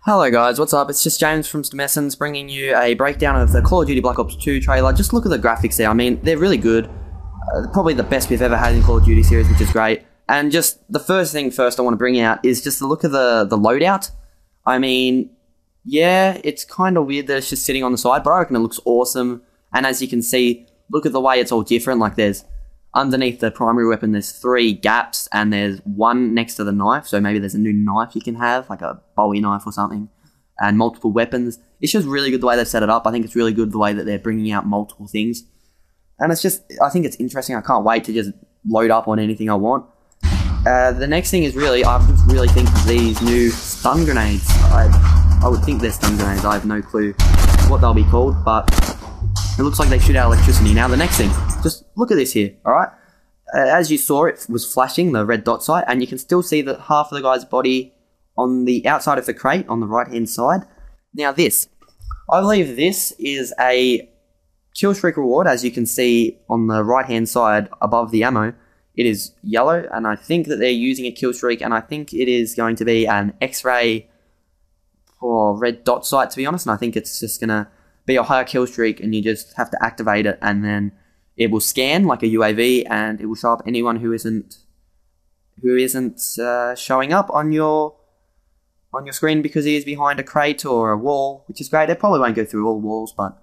Hello guys, what's up? It's just James from stimessence bringing you a breakdown of the Call of Duty Black Ops 2 trailer. Just look at the graphics there. I mean, they're really good. Probably the best we've ever had in Call of Duty series, which is great. And just the first thing I want to bring out is just the look of the loadout. I mean, yeah, it's kind of weird that it's just sitting on the side, but I reckon it looks awesome. And as you can see, look at the way it's all different. Like there's underneath the primary weapon, there's 3 gaps, and there's one next to the knife. So maybe there's a new knife you can have, like a Bowie knife or something, and multiple weapons. It's just really good the way they've set it up. I think it's really good the way that they're bringing out multiple things. And it's just, I think it's interesting. I can't wait to just load up on anything I want. The next thing is really, I just really think these new stun grenades, I would think they're stun grenades. I have no clue what they'll be called, but it looks like they shoot out electricity. Now the next thing, just look at this here, alright? As you saw, it was flashing, the red dot sight, and you can still see that half of the guy's body on the outside of the crate, on the right hand side. Now this, I believe this is a kill streak reward. As you can see on the right hand side above the ammo, it is yellow, and I think that they're using a kill streak, and I think it is going to be an X-ray or red dot sight, to be honest, and I think it's just going to be a higher kill streak, and you just have to activate it, and then it will scan like a UAV, and it will show up anyone who isn't showing up on your screen because he is behind a crate or a wall, which is great. It probably won't go through all walls, but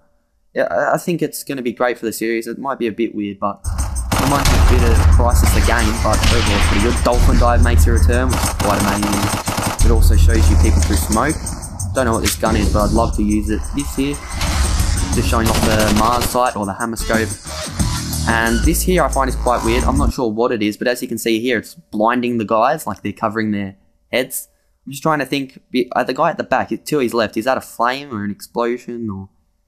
yeah, I think it's going to be great for the series. It might be a bit weird, but it might be a bit of crisis the game, but overall it's pretty good. Dolphin dive makes a return, which is quite amazing. It also shows you people through smoke. Don't know what this gun is, but I'd love to use it. This here, just showing off the Mars sight or the hammer scope. And this here I find is quite weird. I'm not sure what it is, but as you can see here, it's blinding the guys, like they're covering their heads. I'm just trying to think, the guy at the back, to his left, is that a flame or an explosion, or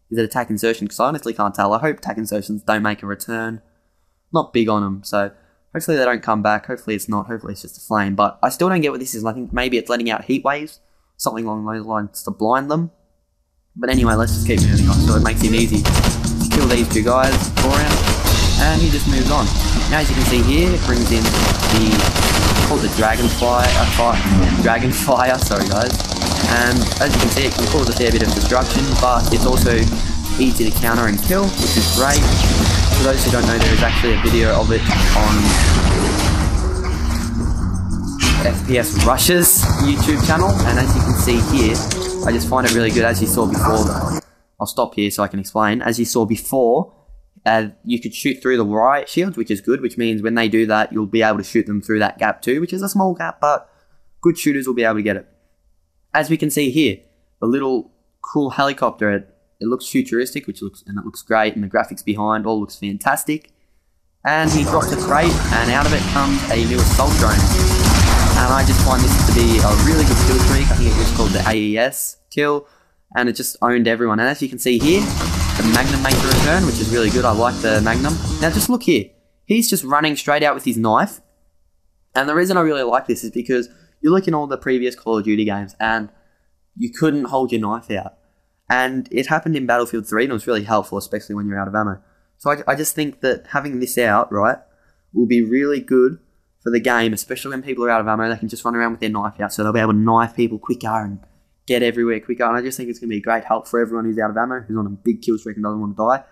is it a tac insertion? Because I honestly can't tell. I hope tac insertions don't make a return. Not big on them, so hopefully they don't come back. Hopefully it's not. Hopefully it's just a flame. But I still don't get what this is. I think maybe it's letting out heat waves, something along those lines to blind them. But anyway, let's just keep moving on. So it makes it easy to kill these 2 guys, 4 rounds, and he just moves on. Now as you can see here, it brings in the dragonfire, sorry guys. And as you can see, it can cause a fair bit of destruction, but it's also easy to counter and kill, which is great. For those who don't know, there is actually a video of it on FPS Rush's YouTube channel, and as you can see here, I just find it really good. As you saw before, I'll stop here so I can explain. As you saw before, you could shoot through the riot shields, which is good, which means when they do that, you'll be able to shoot them through that gap too, which is a small gap, but good shooters will be able to get it. As we can see here, the little cool helicopter, it looks futuristic, it looks great, and the graphics behind all looks fantastic. And he drops a crate, and out of it comes a new assault drone. And I just find this to be a really good kill streak. I think it was called the AES kill, and it just owned everyone. And as you can see here, the Magnum makes a return, which is really good. I like the Magnum. Now just look here. He's just running straight out with his knife. And the reason I really like this is because you look in all the previous Call of Duty games and you couldn't hold your knife out. And it happened in Battlefield 3 and it was really helpful, especially when you're out of ammo. So I just think that having this out, right, will be really good for the game, especially when people are out of ammo. They can just run around with their knife out, so they'll be able to knife people quicker and get everywhere quicker, and I just think it's going to be a great help for everyone who's out of ammo, who's on a big kill streak and doesn't want to die.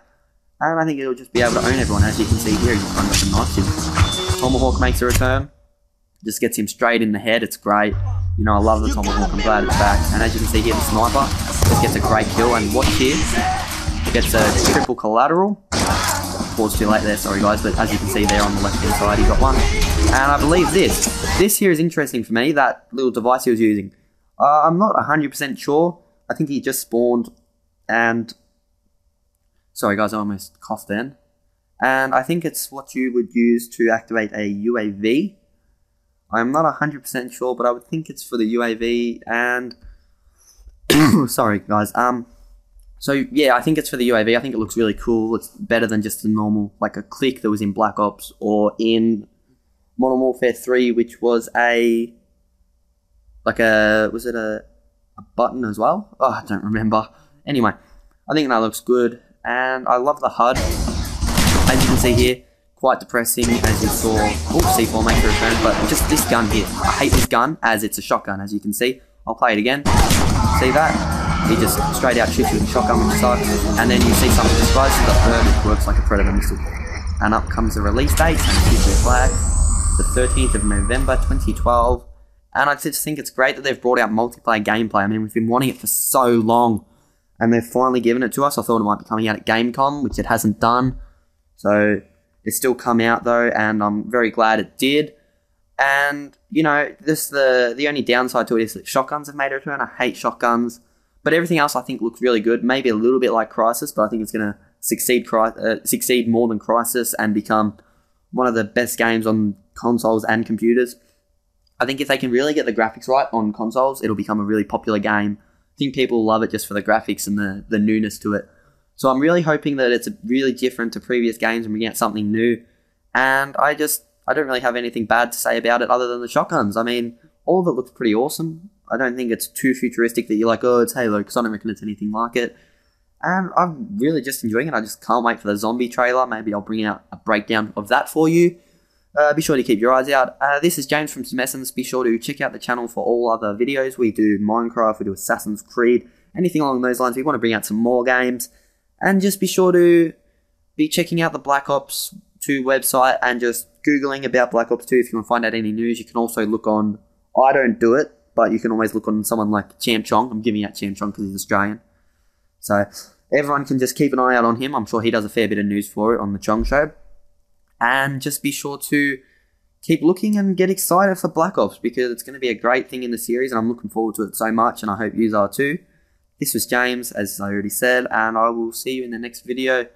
And I think it'll just be able to own everyone. As you can see here, he's running up a knife. Tomahawk makes a return, just gets him straight in the head. It's great. You know, I love the Tomahawk. I'm glad it's back. And as you can see here, the sniper just gets a great kill. And watch here, gets a triple collateral. Pause too late there, sorry guys, but as you can see there on the left hand side, he got one. And I believe this here is interesting for me. That little device he was using. I'm not 100% sure. I think he just spawned, and sorry guys, I almost coughed then. And I think it's what you would use to activate a UAV. I'm not 100% sure, but I would think it's for the UAV. And sorry guys. So yeah, I think it's for the UAV. I think it looks really cool. It's better than just a normal, like a click that was in Black Ops or in Modern Warfare 3, which was was it a button as well? Oh, I don't remember. Anyway, I think that looks good, and I love the HUD. As you can see here, quite depressing, as you saw. Oh, C4 makes a return, but just this gun here. I hate this gun, as it's a shotgun, as you can see. I'll play it again. See that? He just straight out shoots you with a shotgun, which sucks. And then you see something describes the bird, it works like a predator missile. And up comes the release date, and it gives you a flag. The 13th of November 2012. And I just think it's great that they've brought out multiplayer gameplay. I mean, we've been wanting it for so long, and they've finally given it to us. I thought it might be coming out at Gamescom, which it hasn't done. So it's still come out though, and I'm very glad it did. And, you know, this the only downside to it is that shotguns have made a return. I hate shotguns. But everything else I think looks really good. Maybe a little bit like Crisis, but I think it's going to succeed more than Crisis and become one of the best games on consoles and computers. I think if they can really get the graphics right on consoles, it'll become a really popular game. I think people love it just for the graphics and the newness to it. So I'm really hoping that it's really different to previous games and we get something new. And I don't really have anything bad to say about it other than the shotguns. I mean, all of it looks pretty awesome. I don't think it's too futuristic that you're like, oh, it's Halo, because I don't reckon it's anything like it. And I'm really just enjoying it. I just can't wait for the zombie trailer. Maybe I'll bring out a breakdown of that for you. Be sure to keep your eyes out. This is James from stimessence. Be sure to check out the channel for all other videos. We do Minecraft, we do Assassin's Creed, anything along those lines. We want to bring out some more games. And just be sure to be checking out the Black Ops 2 website and just Googling about Black Ops 2 if you want to find out any news. You can also look on, I don't do it, but you can always look on someone like Champ Chong. I'm giving out Champ Chong because he's Australian. So everyone can just keep an eye out on him. I'm sure he does a fair bit of news for it on the Chong Show. And just be sure to keep looking and get excited for Black Ops because it's going to be a great thing in the series and I'm looking forward to it so much and I hope you are too. This was James, as I already said, and I will see you in the next video.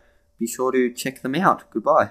Be sure to check them out. Goodbye.